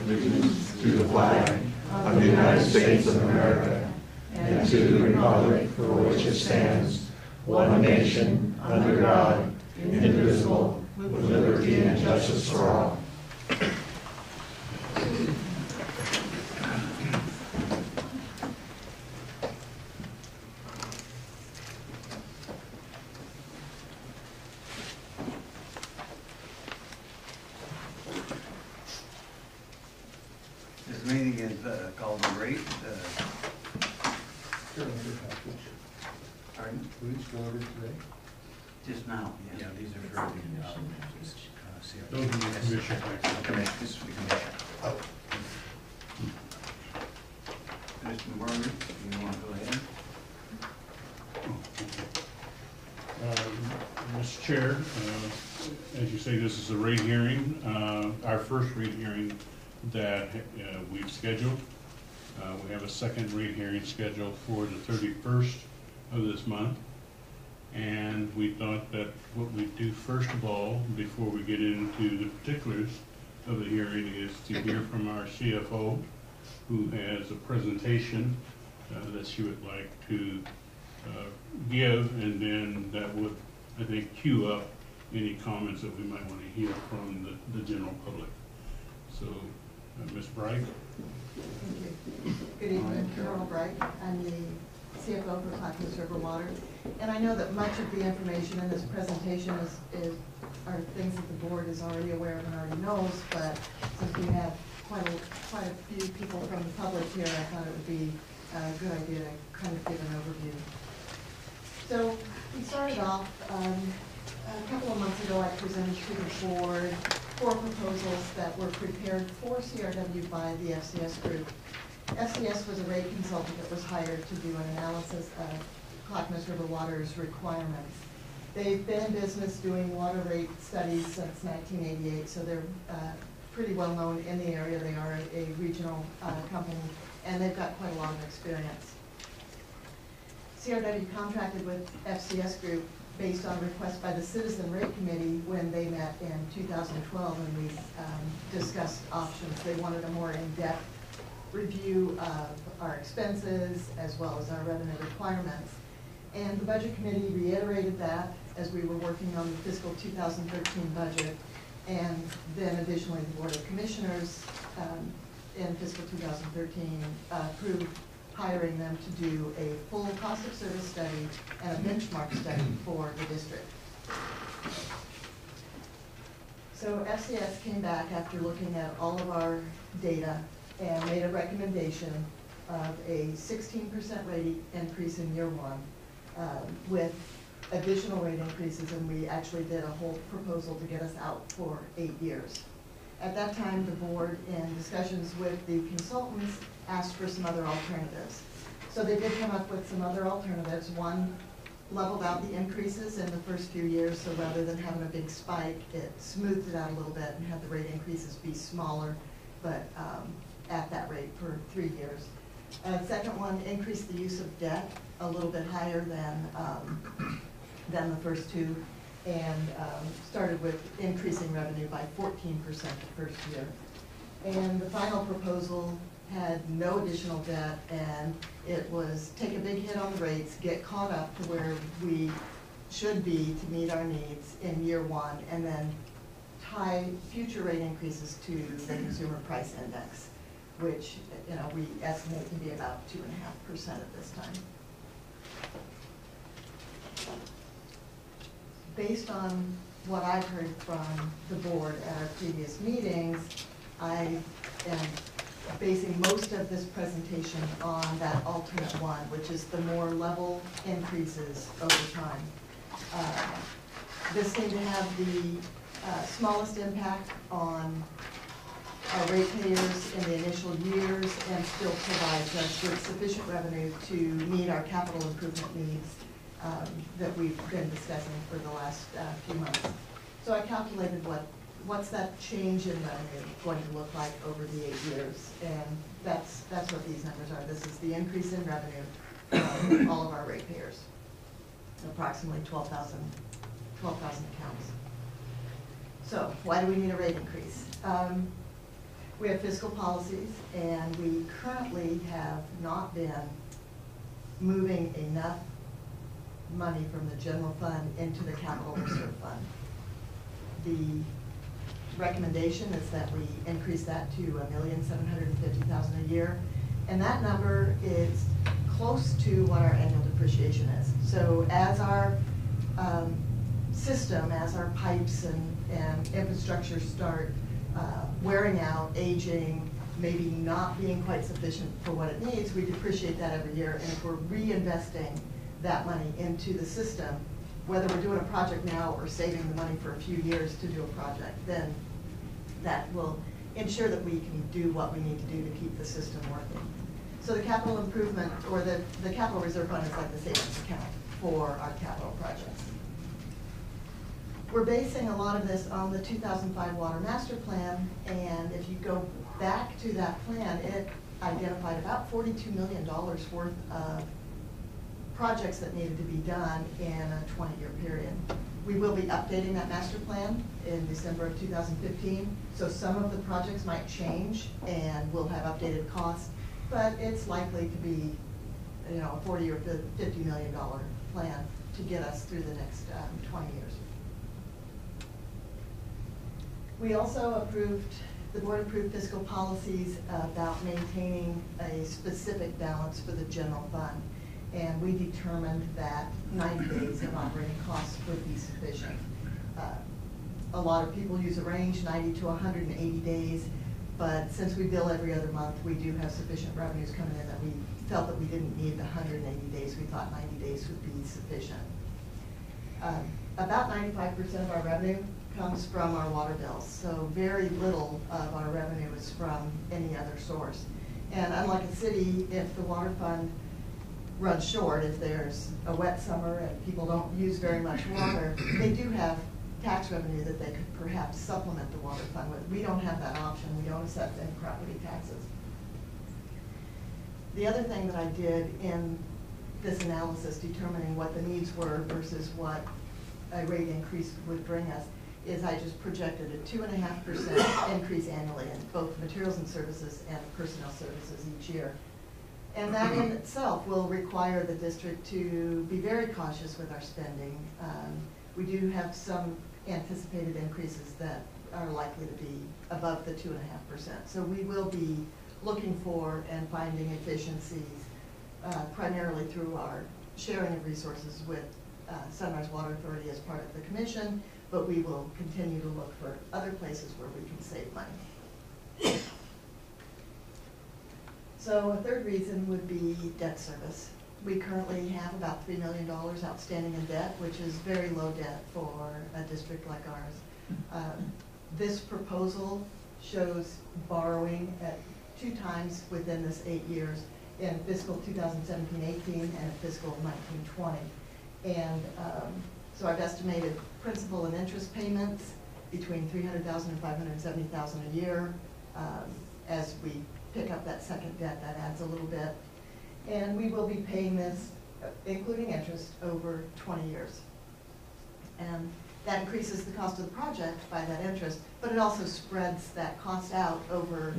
allegiance to the flag of the United States of America and to the republic for which it stands, one nation, under God, indivisible, with liberty and justice for all. This meeting is called the rate. Pardon? Who's going over today? Just now. Yeah, these are for the, Those are the commission. commission, this is the commission. Oh. Mr. Berger, you want to go ahead? Mr. Chair, as you say, this is a rate hearing, our first rate hearing that we've scheduled. We have a second rate hearing scheduled for the 31st of this month. And we thought that what we'd do first of all, before we get into the particulars of the hearing, is to hear from our CFO, who has a presentation that she would like to give, and then that would, I think, cue up any comments that we might want to hear from the general public. So, Ms. Bright. Thank you. Good evening, Carol Bright. I'm the CFO for Clackamas River Water. And I know that much of the information in this presentation are things that the board is already aware of and already knows, but since we have quite a few people from the public here, I thought it would be a good idea to kind of give an overview. So we started off, a couple of months ago I presented to the board 4 proposals that were prepared for CRW by the FCS group. FCS was a rate consultant that was hired to do an analysis of Clackamas River Water's requirements. They've been in business doing water rate studies since 1988, so they're pretty well known in the area. They are a regional company, and they've got quite a lot of experience. CRW contracted with FCS Group based on request by the Citizen Rate Committee when they met in 2012, and we discussed options. They wanted a more in-depth review of our expenses as well as our revenue requirements. And the Budget Committee reiterated that as we were working on the fiscal 2013 budget, and then additionally the Board of Commissioners in fiscal 2013 approved hiring them to do a full cost of service study and a benchmark study for the district. So FCS came back after looking at all of our data and made a recommendation of a 16% rate increase in year 1 with additional rate increases, and we actually did a whole proposal to get us out for 8 years. At that time, the board, in discussions with the consultants, asked for some other alternatives. So they did come up with some other alternatives. One leveled out the increases in the first few years, so rather than having a big spike, it smoothed it out a little bit and had the rate increases be smaller, but at that rate for 3 years. Second one increased the use of debt a little bit higher than the first two, and started with increasing revenue by 14% the first year. And the final proposal had no additional debt, and it was take a big hit on the rates, get caught up to where we should be to meet our needs in year 1, and then tie future rate increases to the consumer price index, which we estimate to be about 2.5% at this time. Based on what I've heard from the board at our previous meetings, I am basing most of this presentation on that alternate one, which is the more level increases over time. This seemed to have the smallest impact on our ratepayers in the initial years and still provides us with sufficient revenue to meet our capital improvement needs that we've been discussing for the last few months. So I calculated what's that change in revenue going to look like over the 8 years, and that's what these numbers are. This is the increase in revenue for all of our ratepayers, approximately 12,000 accounts. So why do we need a rate increase? We have fiscal policies, and we currently have not been moving enough money from the general fund into the capital reserve fund. The recommendation is that we increase that to $1,750,000 a year, and that number is close to what our annual depreciation is. So as our system, as our pipes and infrastructure start wearing out, aging, maybe not being quite sufficient for what it needs, we depreciate that every year. And if we're reinvesting that money into the system, whether we're doing a project now or saving the money for a few years to do a project, then that will ensure that we can do what we need to do to keep the system working. So the capital improvement, or the capital reserve fund is like the savings account for our capital projects. We're basing a lot of this on the 2005 Water Master Plan, and if you go back to that plan, it identified about $42 million worth of projects that needed to be done in a 20-year period. We will be updating that master plan in December of 2015, so some of the projects might change and we'll have updated costs, but it's likely to be, you know, a $40 or $50 million plan to get us through the next 20 years. We also the board approved fiscal policies about maintaining a specific balance for the general fund. And we determined that 90 days of operating costs would be sufficient. A lot of people use a range, 90 to 180 days, but since we bill every other month, we do have sufficient revenues coming in that we felt that we didn't need the 180 days. We thought 90 days would be sufficient. About 95% of our revenue comes from our water bills, so very little of our revenue is from any other source. And unlike a city, if the water fund runs short, if there's a wet summer and people don't use very much water, they do have tax revenue that they could perhaps supplement the water fund with. We don't have that option. We don't accept any property taxes. The other thing that I did in this analysis, determining what the needs were versus what a rate increase would bring us, is I just projected a 2.5% increase annually in both materials and services and personnel services each year. And that in itself will require the district to be very cautious with our spending. We do have some anticipated increases that are likely to be above the 2.5%. So we will be looking for and finding efficiencies primarily through our sharing of resources with Sunrise Water Authority as part of the commission, but we will continue to look for other places where we can save money. So a third reason would be debt service. We currently have about $3 million outstanding in debt, which is very low debt for a district like ours. This proposal shows borrowing at 2 times within this 8 years in fiscal 2017-18 and fiscal 19-20. And so I've estimated principal and interest payments between $300,000 and $570,000 a year. As we pick up that second debt, that adds a little bit. And we will be paying this, including interest, over 20 years. And that increases the cost of the project by that interest, but it also spreads that cost out over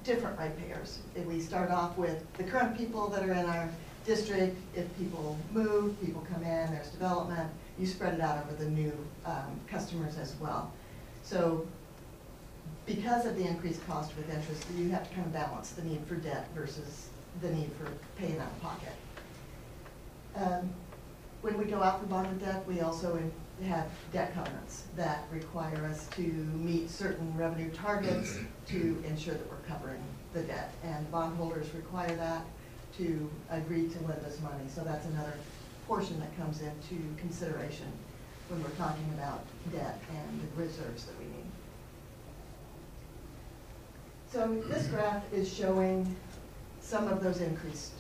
different ratepayers. If we start off with the current people that are in our district, if people move, people come in, there's development, you spread it out over the new customers as well. So because of the increased cost with interest, you have to kind of balance the need for debt versus the need for paying out of pocket. When we go out for bonded debt, we also have debt covenants that require us to meet certain revenue targets to ensure that we're covering the debt. And bondholders require that to agree to lend us money. So that's another portion that comes into consideration when we're talking about debt and the reserves that we need. So this graph is showing some of those increased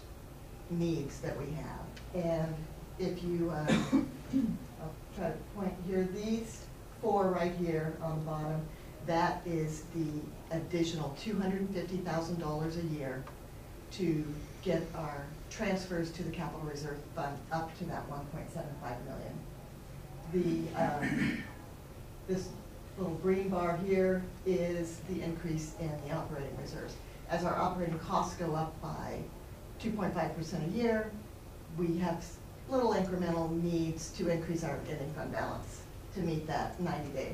needs that we have. And if you, I'll try to point here, these 4 right here on the bottom, that is the additional $250,000 a year to get our transfers to the capital reserve fund up to that $1.75 million. This little green bar here is the increase in the operating reserves. As our operating costs go up by 2.5% a year, we have little incremental needs to increase our ending fund balance to meet that 90-day.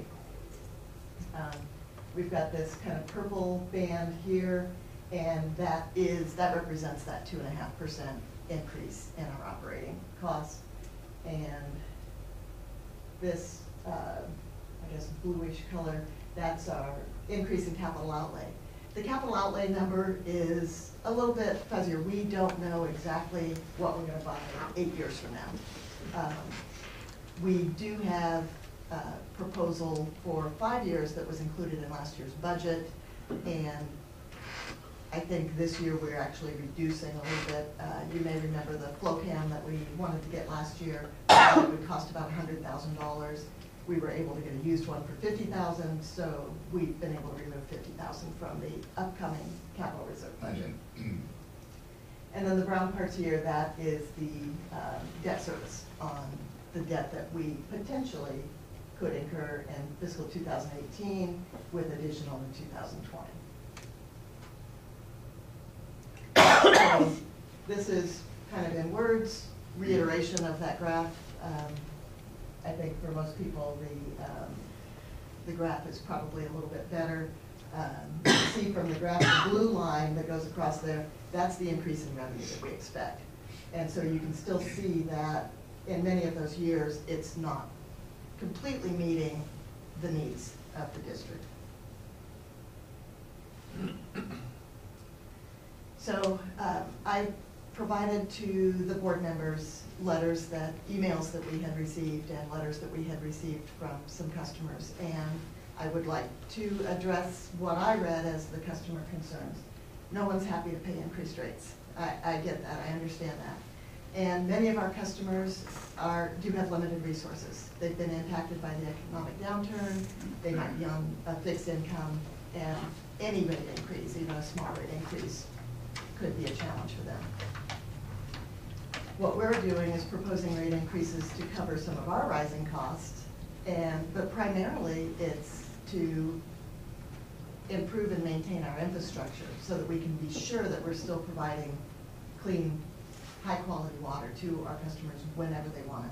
We've got this kind of purple band here, and that represents that 2.5% increase in our operating costs. And this, I guess, bluish color, that's our increase in capital outlay. The capital outlay number is a little bit fuzzier. We don't know exactly what we're gonna buy 8 years from now. We do have a proposal for 5 years that was included in last year's budget, and I think this year we're actually reducing a little bit. You may remember the flow cam that we wanted to get last year. It would cost about $100,000. We were able to get a used one for $50,000, so we've been able to remove $50,000 from the upcoming capital reserve budget. And then the brown parts here, that is the debt service on the debt that we potentially could incur in fiscal 2018 with additional in 2020. So this is kind of in words, reiteration of that graph. I think for most people, the graph is probably a little bit better. You see from the graph, the blue line that goes across there, that's the increase in revenue that we expect. And so you can still see that in many of those years, it's not completely meeting the needs of the district. So I provided to the board members emails that we had received and letters that we had received from some customers. And I would like to address what I read as the customer concerns. No one's happy to pay increased rates. I get that, I understand that. And many of our customers do have limited resources. They've been impacted by the economic downturn. They might be on a fixed income, and any rate increase, even a small rate increase, could be a challenge for them. What we're doing is proposing rate increases to cover some of our rising costs, but primarily it's to improve and maintain our infrastructure so that we can be sure that we're still providing clean, high-quality water to our customers whenever they want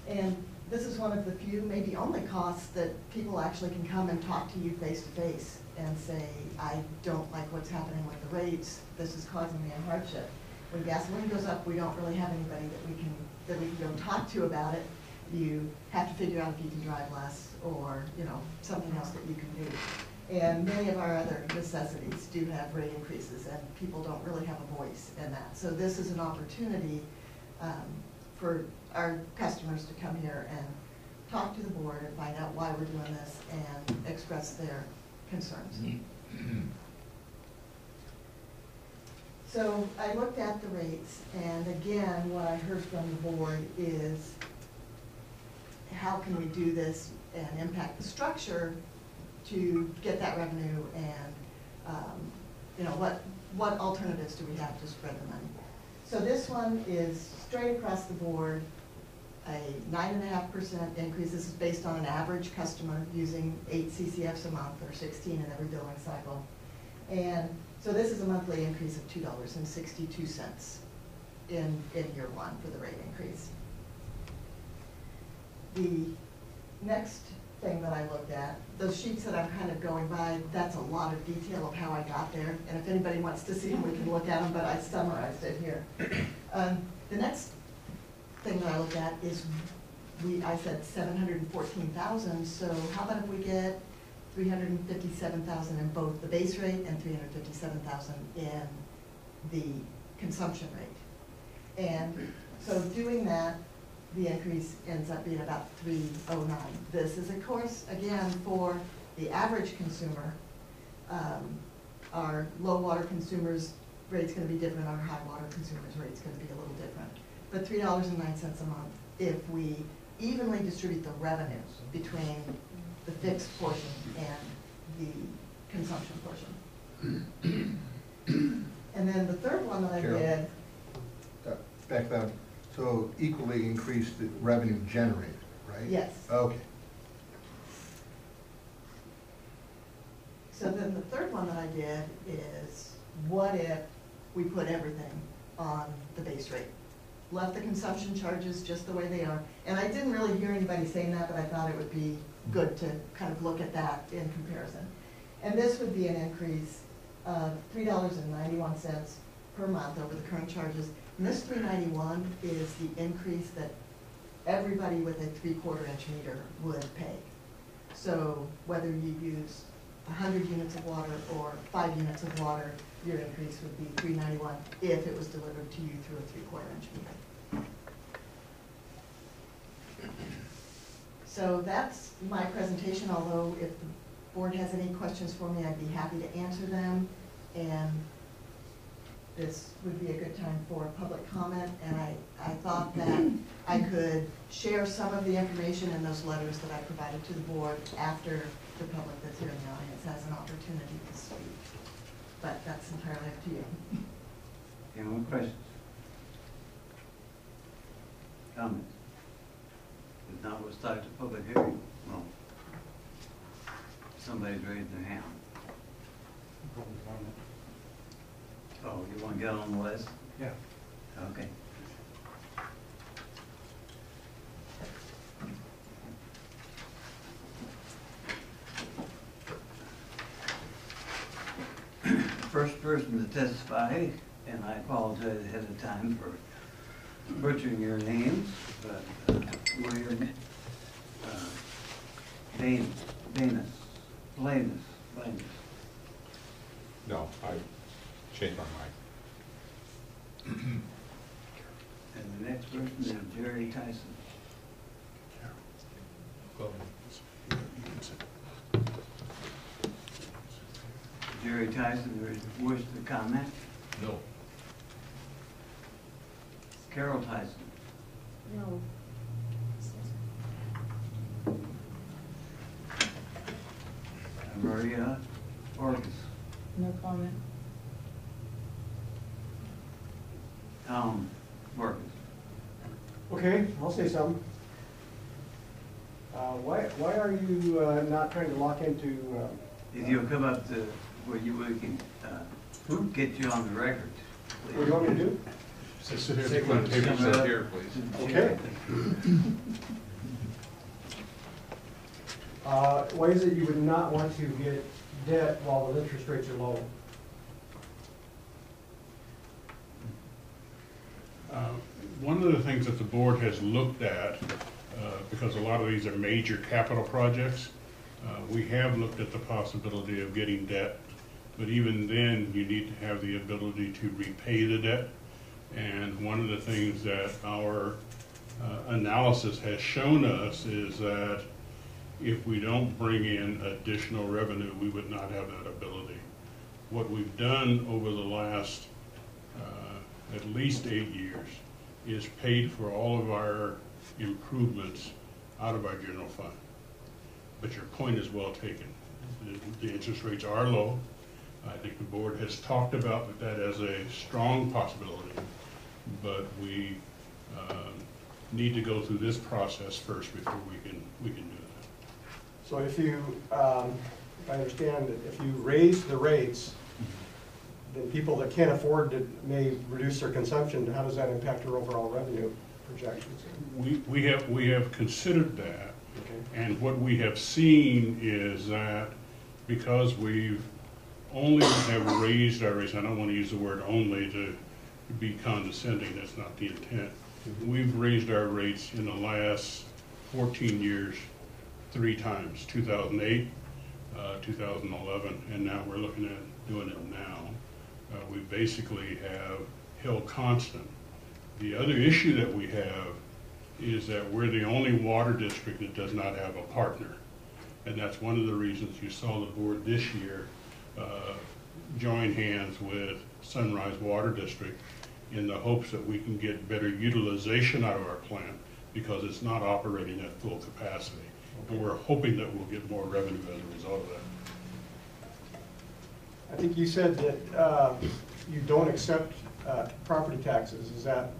it. And this is one of the few, maybe only costs that people actually can come and talk to you face-to-face and say, I don't like what's happening with the rates, this is causing me a hardship. When gasoline goes up, we don't really have anybody that we can go talk to about it. You have to figure out if you can drive less or something else that you can do. And many of our other necessities do have rate increases, and people don't really have a voice in that. So this is an opportunity for our customers to come here and talk to the board and find out why we're doing this and express their concerns. So I looked at the rates, and again, what I heard from the board is, how can we do this and impact the structure to get that revenue, and what alternatives do we have to spread the money? So this one is straight across the board, a 9.5% increase. This is based on an average customer using 8 CCFs a month, or 16 in every billing cycle. And so this is a monthly increase of $2.62 in year one for the rate increase. The next thing that I looked at, those sheets that I'm kind of going by, that's a lot of detail of how I got there. And if anybody wants to see them, we can look at them, but I summarized it here. The next thing that I looked at is, I said 714,000, so how about if we get 357,000 in both the base rate and 357,000 in the consumption rate. And so doing that, the increase ends up being about 309. This is, of course, again, for the average consumer. Our low water consumers' rate's going to be different. Our high water consumers' rate's going to be a little different. But $3.09 a month if we evenly distribute the revenue between the fixed portion and the consumption portion. And then the third one that I Carol, did. back then, so equally increase the revenue generated, right? right? Yes. Okay. So then the third one that I did is, what if we put everything on the base rate? Left the consumption charges just the way they are. And I didn't really hear anybody saying that, but I thought it would be good to kind of look at that in comparison. And this would be an increase of $3.91 per month over the current charges. And this $3.91 is the increase that everybody with a 3/4 inch meter would pay. So whether you use 100 units of water or 5 units of water, your increase would be $3.91 if it was delivered to you through a 3/4 inch meter. So that's my presentation, although if the board has any questions for me, I'd be happy to answer them. And this would be a good time for public comment, and I thought that I could share some of the information in those letters that I provided to the board after the public that's here in the audience has an opportunity to speak. But that's entirely up to you. Any more questions? Comments? If not, we'll start the public hearing. Well, somebody's raised their hand. Oh, you want to get on the list? Yeah. Okay. First person to testify, and I apologize ahead of time for butchering your names, but William Blanus. No, I changed my mind. And the next person is Jerry Tyson. Jerry Tyson, wish to comment? No. Carol Tyson. No. Maria Orgis. No comment. Tom Orgis. Okay, I'll say something. Why are you not trying to lock into, If you'll come up to where we can get you on the record. what do you want me to do? So sit here, Sit take one table, sit sit here, please. Okay. Why is it you would not want to get debt while the interest rates are low? One of the things that the board has looked at, because a lot of these are major capital projects, we have looked at the possibility of getting debt, but even then, you need to have the ability to repay the debt. And one of the things that our analysis has shown us is that if we don't bring in additional revenue, we would not have that ability. What we've done over the last at least 8 years is paid for all of our improvements out of our general fund. But your point is well taken. The interest rates are low. I think the board has talked about that as a strong possibility, but we need to go through this process first before we can do that. So if you, if I understand it, if you raise the rates, then people that can't afford it may reduce their consumption. How does that impact your overall revenue projections? We have considered that, Okay. and what we have seen is that because we've only have raised our rates, I don't want to use the word only to be condescending, that's not the intent. We've raised our rates in the last 14 years 3 times, 2008, 2011, and now we're looking at doing it now. We basically have held constant. The other issue that we have is that we're the only water district that does not have a partner. And that's one of the reasons you saw the board this year join hands with Sunrise Water District in the hopes that we can get better utilization out of our plant because it's not operating at full capacity. And we're hoping that we'll get more revenue as a result of that. I think you said that you don't accept property taxes. Is that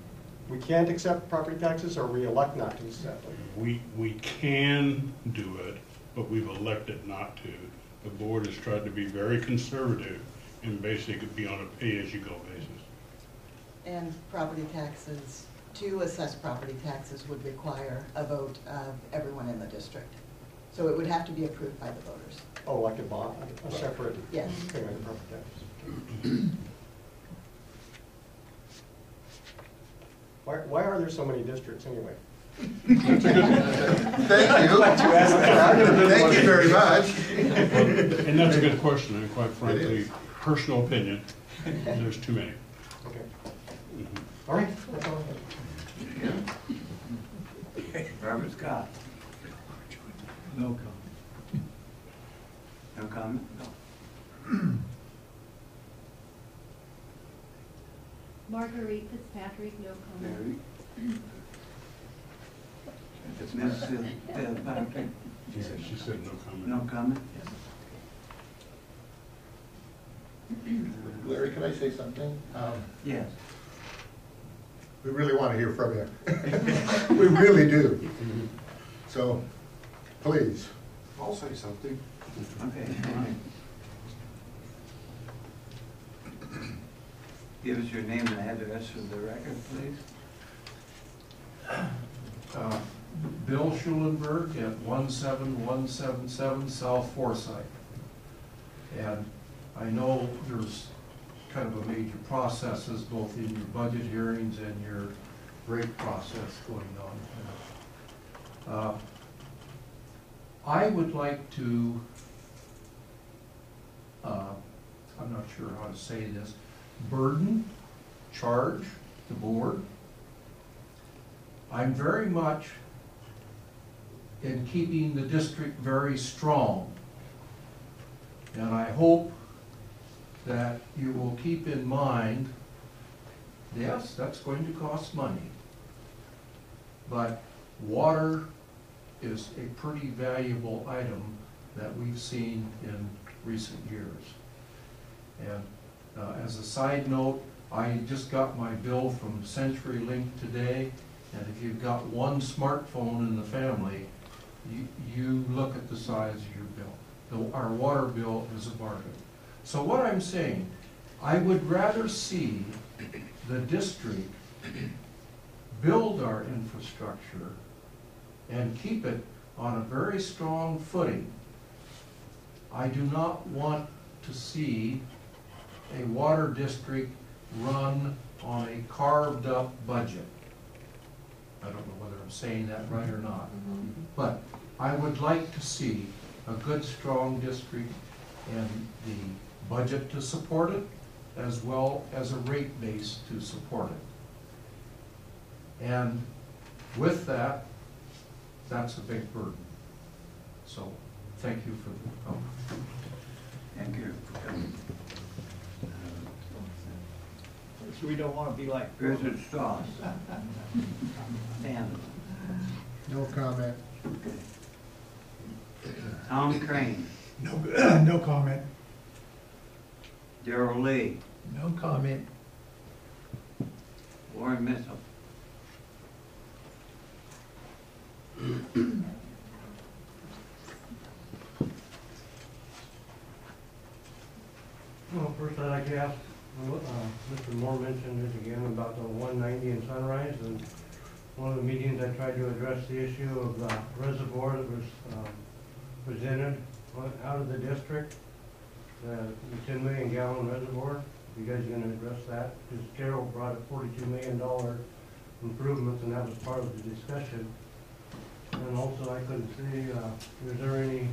we can't accept property taxes, or we elect not to accept them? We can do it, but we've elected not to. The board has tried to be very conservative and basically be on a pay-as-you-go basis. And property taxes, to assess property taxes would require a vote of everyone in the district. So it would have to be approved by the voters. Oh, like a bond, a separate Yes. thing on the property taxes. Why are there so many districts anyway? Thank you. Thank you very much. And that's a good question, and quite frankly, personal opinion, there's too many. Okay. Mhm. All right, that's all I have. Robert Scott. No comment. No comment? Marguerite Fitzpatrick, no comment. Mary? Ms. Fitzpatrick? She said no comment. No comment? Larry, can I say something? Yes. We really want to hear from you. We really do. So, please. I'll say something. Okay, all right. Give us your name and address for the record, please. Bill Schulenberg at 17177 South Forsyth. And I know there's kind of a major processes both in your budget hearings and your rate process going on. I would like to, I'm not sure how to say this, charge the board. I'm very much in keeping the district very strong. And I hope that you will keep in mind, yes, that's going to cost money. But water is a pretty valuable item that we've seen in recent years. And as a side note, I just got my bill from CenturyLink today, and if you've got one smartphone in the family, you look at the size of your bill. Our water bill is a bargain. So what I'm saying, I would rather see the district build our infrastructure and keep it on a very strong footing. I do not want to see a water district run on a carved up budget. I don't know whether I'm saying that right or not. But I would like to see a good, strong district and the budget to support it, as well as a rate base to support it. And with that, that's a big burden. So, thank you for the comment. Thank you for coming. So we don't want to be like. Richard Strauss. Dan. No comment. Tom Crane. No comment. Darrell Lee. No comment. Warren Mitchell. Well, first I'd like to ask, Mr. Moore mentioned it again about the 190 in Sunrise, and one of the meetings I tried to address the issue of the reservoir that was presented out of the district, the 10 million gallon reservoir. You guys are going to address that? Because Carol brought a $42 million improvements, and that was part of the discussion. And also I couldn't see, is there anything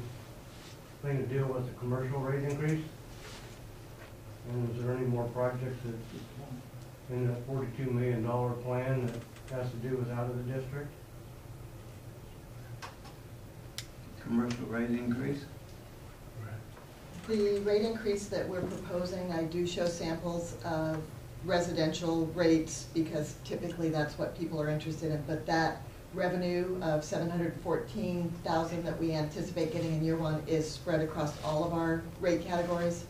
to deal with the commercial rate increase? And is there any more projects that in that $42 million plan that has to do with out of the district? Commercial rate increase? The rate increase that we're proposing, I do show samples of residential rates because typically that's what people are interested in, but that revenue of $714,000 that we anticipate getting in year one is spread across all of our rate categories.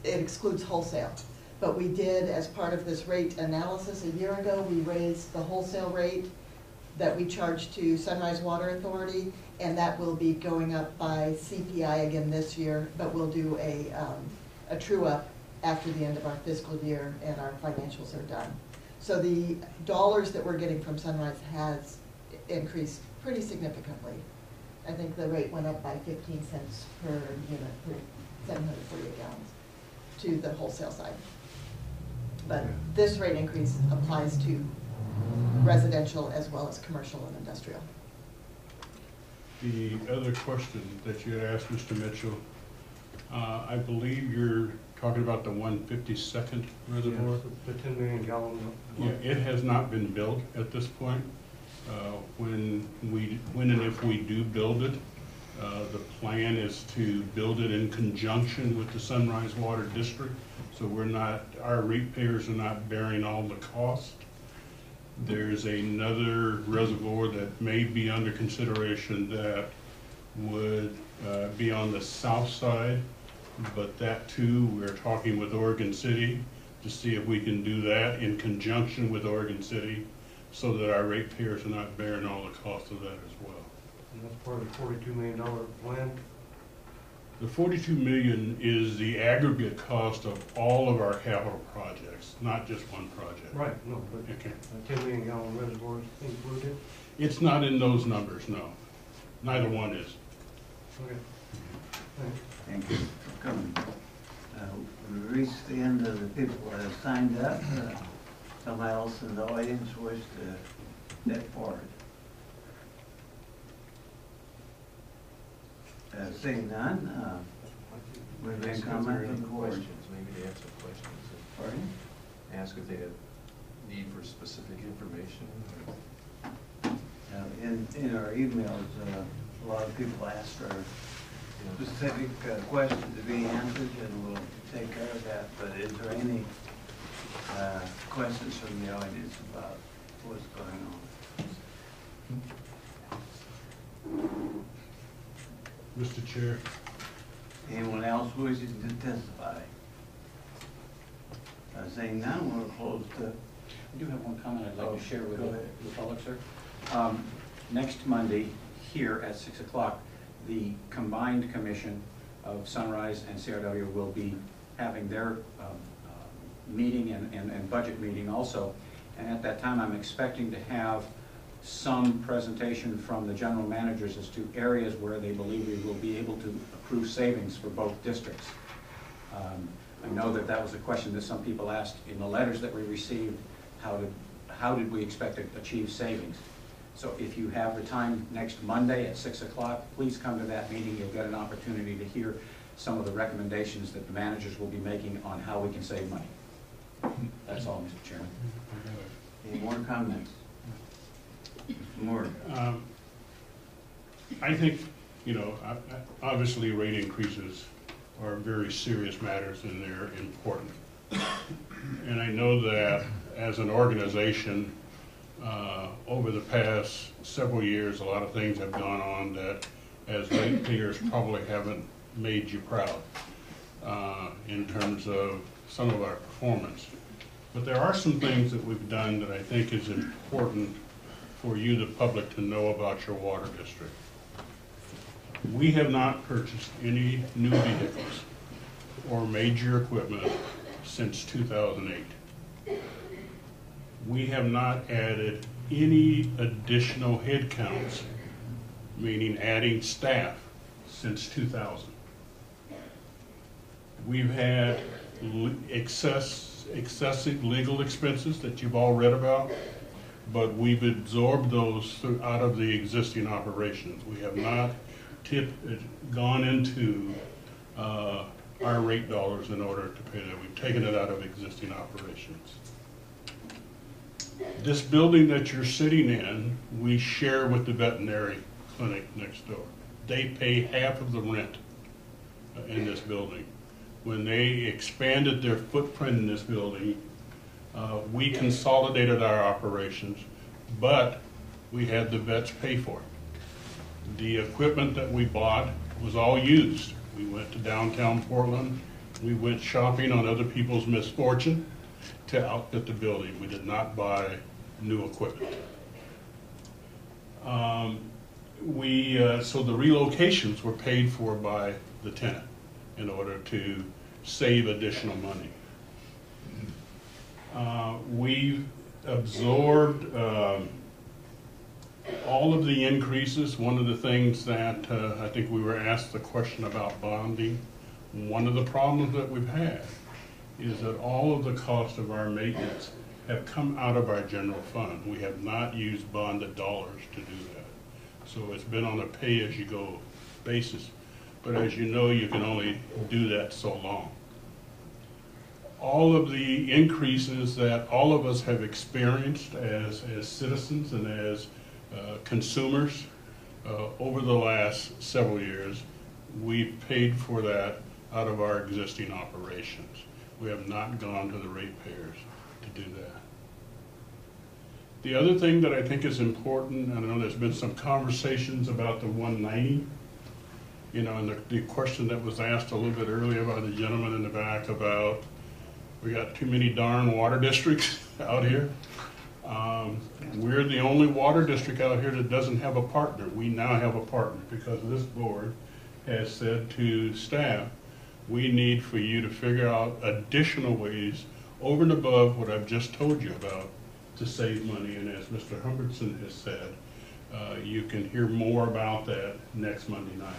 It excludes wholesale. But we did, as part of this rate analysis a year ago, we raised the wholesale rate that we charge to Sunrise Water Authority, and that will be going up by CPI again this year, but we'll do a true-up after the end of our fiscal year and our financials are done. So the dollars that we're getting from Sunrise has increased pretty significantly. I think the rate went up by 15 cents per unit for 748 gallons to the wholesale side. But this rate increase applies to residential as well as commercial and industrial. The other question that you had asked Mr. Mitchell, I believe you're talking about the 152nd reservoir? Yes, the 10 million gallon. Yeah, it has not been built at this point. When and if we do build it, the plan is to build it in conjunction with the Sunrise Water District. So our ratepayers are not bearing all the cost. There's another reservoir that may be under consideration that would be on the south side, but that too, we're talking with Oregon City to see if we can do that in conjunction with Oregon City so that our ratepayers are not bearing all the cost of that as well. And that's part of the $42 million plan. The $42 million is the aggregate cost of all of our capital projects, not just one project. Right, no, but Okay. 10 million gallon reservoirs included. It's not in those numbers, no. Neither one is. Okay. Thanks. Thank you for coming. We reached the end of the people that have signed up. Somebody else in the audience wish to step forward. Seeing none, we've been commenting from the board. Questions, maybe they have some questions. Pardon? Ask if they have need for specific information. In our emails, a lot of people asked for specific questions to be answered, and we'll take care of that. But is there any questions from the audience about what's going on? Mr. Chair. Anyone else wishes to testify? Saying none, we'll close the. I do have one comment I'd like to share with go ahead. the public, sir. Next Monday, here at 6 o'clock, the combined commission of Sunrise and CRW will be having their meeting and budget meeting also. And at that time, I'm expecting to have some presentation from the general managers as to areas where they believe we will be able to accrue savings for both districts. I know that was a question that some people asked in the letters that we received. How did we expect to achieve savings? So if you have the time next Monday at 6 o'clock, please come to that meeting. You'll get an opportunity to hear some of the recommendations that the managers will be making on how we can save money. That's all, Mr. Chairman. Any more comments? More. I think, obviously rate increases are very serious matters and they're important. And I know that as an organization, over the past several years, a lot of things have gone on that as ratepayers probably haven't made you proud in terms of some of our performance. But there are some things that we've done that I think is important for you, the public, to know about your water district. We have not purchased any new vehicles or major equipment since 2008. We have not added any additional headcounts, meaning adding staff, since 2000. We've had excessive legal expenses that you've all read about, but we've absorbed those out of the existing operations. We have not gone into our rate dollars in order to pay that. We've taken it out of existing operations. This building that you're sitting in, we share with the veterinary clinic next door. They pay half of the rent in this building. When they expanded their footprint in this building, we consolidated our operations, but we had the vets pay for it. The equipment that we bought was all used. We went to downtown Portland We went shopping on other people's misfortune to outfit the building. We did not buy new equipment. So the relocations were paid for by the tenant in order to save additional money. We've absorbed all of the increases. One of the things that I think we were asked the question about bonding. One of the problems that we've had is that all of the cost of our maintenance have come out of our general fund. We have not used bonded dollars to do that. So it's been on a pay-as-you-go basis. But as you know, you can only do that so long. All of the increases that all of us have experienced as citizens and as consumers over the last several years, we've paid for that out of our existing operations. We have not gone to the ratepayers to do that. The other thing that I think is important, I know there's been some conversations about the 190, you know, and the question that was asked a little bit earlier by the gentleman in the back about we got too many darn water districts out here. We're the only water district out here that doesn't have a partner. We now have a partner because this board has said to staff, we need for you to figure out additional ways over and above what I've just told you about to save money. And as Mr. Humbertson has said, you can hear more about that next Monday night.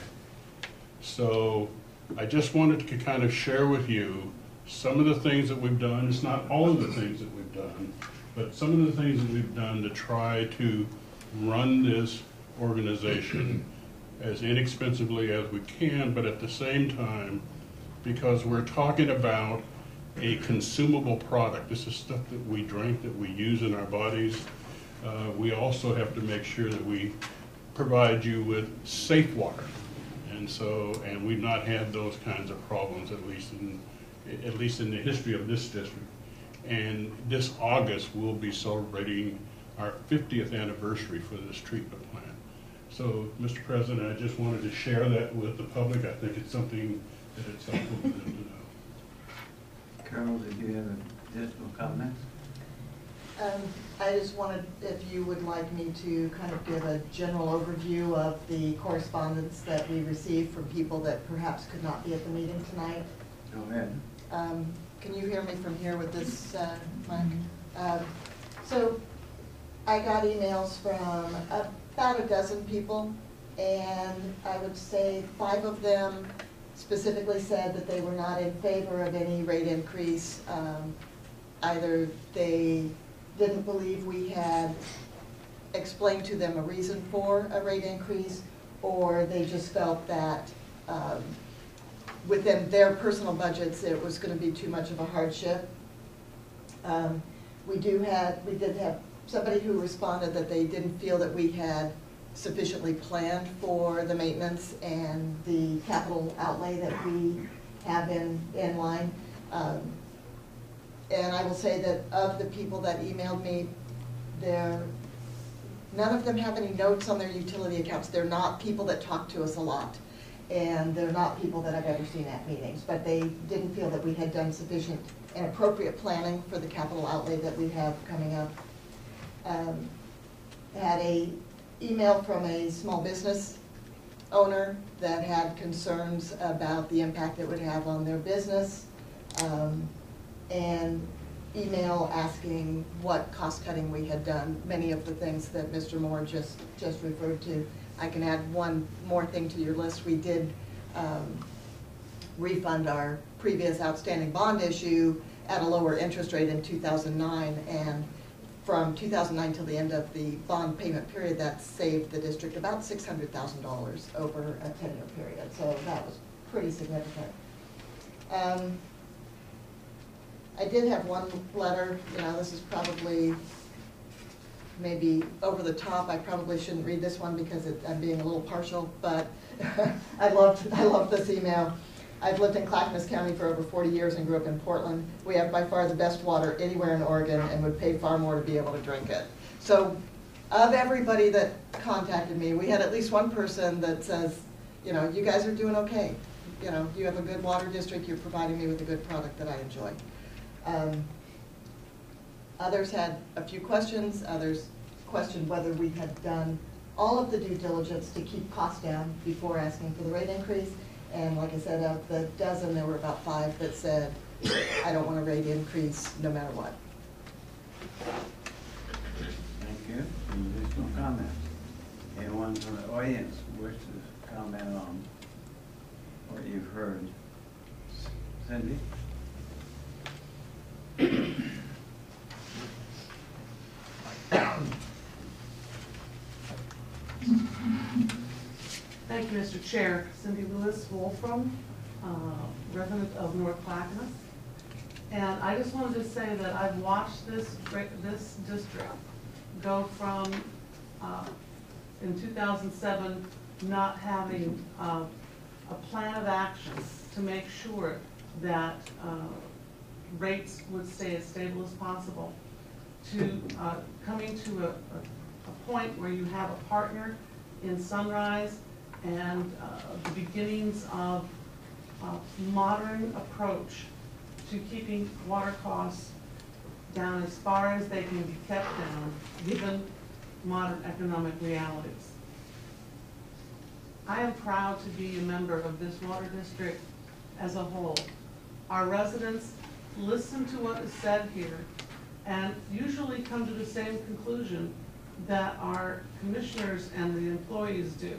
So I just wanted to kind of share with you some of the things that we've done. It's not all of the things that we've done, but some of the things that we've done to try to run this organization as inexpensively as we can, but at the same time, because we're talking about a consumable product. This is stuff that we drink, that we use in our bodies. We also have to make sure that we provide you with safe water. And we've not had those kinds of problems, at least in the history of this district. And this August, we'll be celebrating our 50th anniversary for this treatment plant. So, Mr. President, I just wanted to share that with the public. I think it's something that it's helpful for them to know. Carol, did you have additional comments? I just wanted, if you would like me to kind of give a general overview of the correspondence that we received from people that perhaps could not be at the meeting tonight. Go ahead. Can you hear me from here with this mic? So I got emails from about a dozen people, and I would say 5 of them specifically said that they were not in favor of any rate increase. Either they didn't believe we had explained to them a reason for a rate increase, or they just felt that within their personal budgets it was going to be too much of a hardship. We did have somebody who responded that they didn't feel that we had sufficiently planned for the maintenance and the capital outlay that we have in line. And I will say that of the people that emailed me, none of them have any notes on their utility accounts. They're not people that talk to us a lot, and they're not people that I've ever seen at meetings, but they didn't feel that we had done sufficient and appropriate planning for the capital outlay that we have coming up. Had an email from a small business owner that had concerns about the impact it would have on their business, and email asking what cost cutting we had done, many of the things that Mr. Moore just referred to. I can add one more thing to your list. We did refund our previous outstanding bond issue at a lower interest rate in 2009, and from 2009 till the end of the bond payment period, that saved the district about $600,000 over a 10-year period. So that was pretty significant. I did have one letter. This is probably maybe over the top. I probably shouldn't read this one because I'm being a little partial, but I love this email. I've lived in Clackamas County for over 40 years and grew up in Portland. We have by far the best water anywhere in Oregon and would pay far more to be able to drink it. So of everybody that contacted me, we had at least one person that says, you know, you guys are doing okay. You know, you have a good water district, you're providing me with a good product that I enjoy. Others had a few questions. Others questioned whether we had done all of the due diligence to keep costs down before asking for the rate increase. And like I said, of the dozen, there were about 5 that said, I don't want a rate increase no matter what. Thank you. Any additional comments? Anyone from the audience wish to comment on what you've heard? Cindy? Thank you, Mr. Chair. Cindy Lewis Wolfram, resident of North Clackamas. And I just wanted to say that I've watched this district go from, in 2007, not having a plan of action to make sure that rates would stay as stable as possible, to coming to a point where you have a partner in Sunrise and the beginnings of a modern approach to keeping water costs down as far as they can be kept down, given modern economic realities. I am proud to be a member of this water district as a whole. Our residents listen to what is said here and usually come to the same conclusion that our commissioners and the employees do.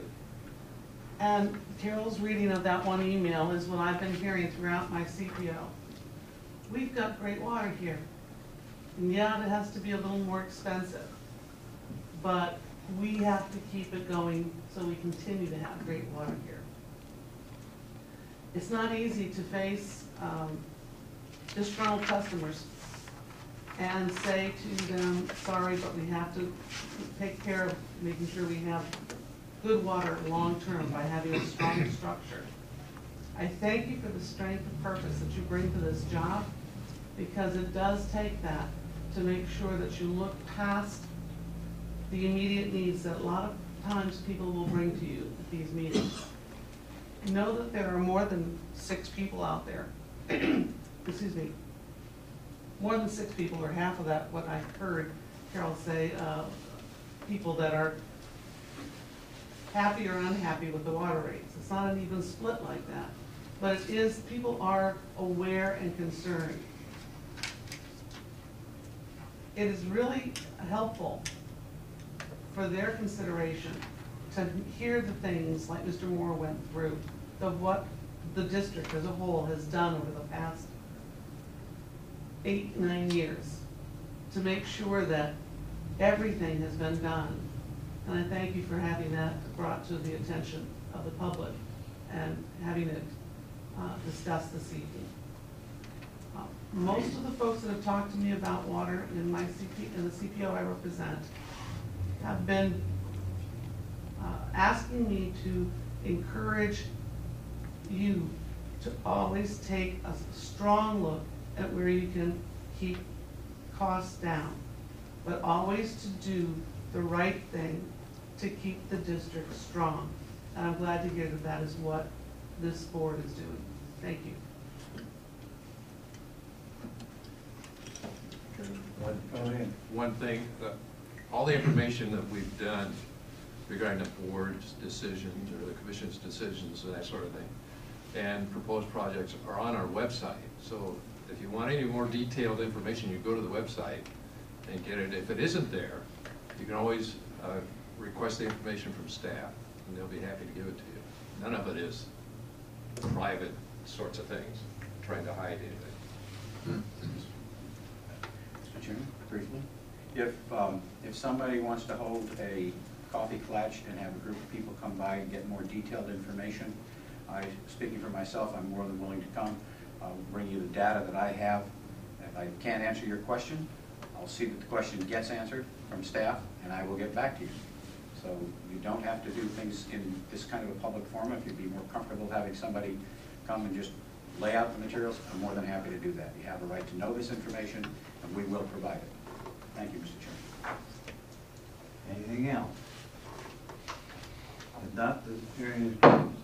And Carol's reading of that one email is what I've been hearing throughout my CPO. We've got great water here. And yeah, it has to be a little more expensive, but we have to keep it going so we continue to have great water here. It's not easy to face disgruntled customers and say to them, sorry, but we have to take care of making sure we have good water long-term by having a strong structure. I thank you for the strength of purpose that you bring to this job, because it does take that to make sure that you look past the immediate needs that a lot of times people will bring to you at these meetings. Know that there are more than 6 people out there, excuse me, more than 6 people, or half of that, what I heard Carol say, people that are happy or unhappy with the water rates. It's not an even split like that. But it is, people are aware and concerned. It is really helpful for their consideration to hear the things like Mr. Moore went through, of what the district as a whole has done over the past 8, 9 years to make sure that everything has been done. And I thank you for having that brought to the attention of the public and having it discussed this evening. Most of the folks that have talked to me about water in the CPO I represent have been asking me to encourage you to always take a strong look at where you can keep costs down, but always to do the right thing to keep the district strong. And I'm glad to hear that that is what this board is doing. Thank you. One thing, all the information that we've done regarding the board's decisions or the commission's decisions and that sort of thing, and proposed projects are on our website. So if you want any more detailed information, you go to the website and get it. If it isn't there, you can always request the information from staff, and they'll be happy to give it to you. None of it is private sorts of things, trying to hide anything. Mr. Chairman, briefly, if somebody wants to hold a coffee clutch and have a group of people come by and get more detailed information, speaking for myself, I'm more than willing to come. I'll bring you the data that I have. If I can't answer your question, I'll see that the question gets answered from staff, and I will get back to you. So you don't have to do things in this kind of a public forum. If you'd be more comfortable having somebody come and just lay out the materials, I'm more than happy to do that. You have a right to know this information, and we will provide it. Thank you, Mr. Chairman. Anything else? If not, the hearing is closed.